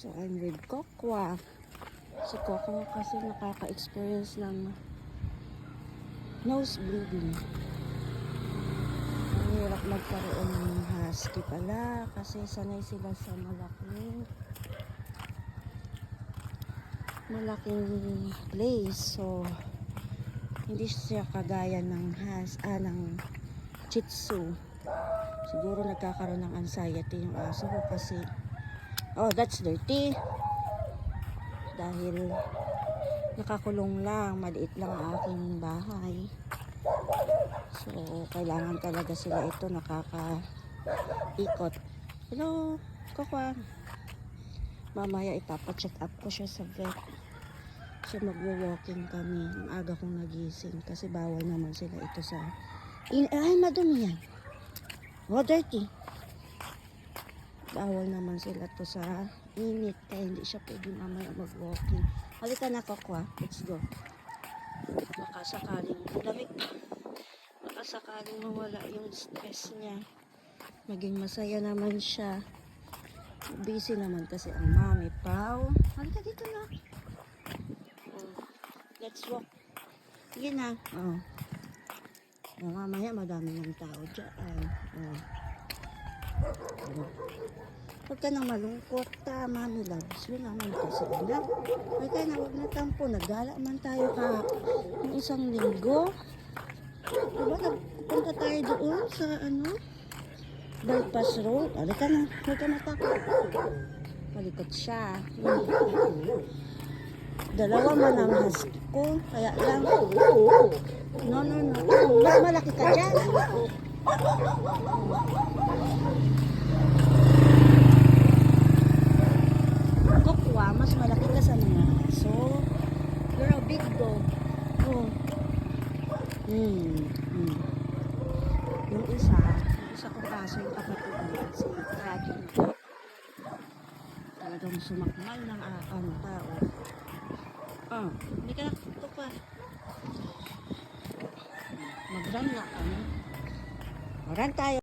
So, I'm with Kokwa. Si Kokwa kasi nakaka-experience ng nose bleeding. Ang hirap magkaroon ng husky pala kasi sanay sila sa malaking place. So, hindi siya kagaya ng Shih Tzu. Siguro nagkakaroon ng anxiety yung aso ko kasi that's dirty. Dahil nakakulong lang, maliit lang ang aking bahay. So, kailangan talaga sila ito nakaka-ikot. Hello, Kokwa. Mamaya ipapacheck up ko siya sa vet. So, magwo-walking kami. Ang aga kong nagising kasi bawal naman sila ito sa... Ay, madumi yan. Dirty. Bawal naman sila to sa init kaya hindi siya pwede mamaya mag-walking. Halika na, Kokwa. Let's go. Makasakaling lamig. Makasakaling mawala yung stress niya. Maging masaya naman siya. Busy naman kasi ang mami Pao. Halika dito na. Let's walk. Sige na. Mamaya madami ng tao dyan. Huwag ka nang malungkot. Mami loves you naman kasi anak. Huwag ka na, huwag na tampo. Naggala man tayo ng isang linggo. Diba nagpunta tayo doon sa bypass road. Halika na. Huwag ka matakot. Malikot siya. Dalawa man ang husky ko. Kaya lang. No. Mas malaki ka dyan. Kokwa, mas malaki ka sa mga aso. You're a big dog. Yung isa kong aso, yung kapatid niya, si Tragic. Talagang sumakmal ng tao. Hindi ka na Kokwa. Mag-run na kami. Mag-run tayo.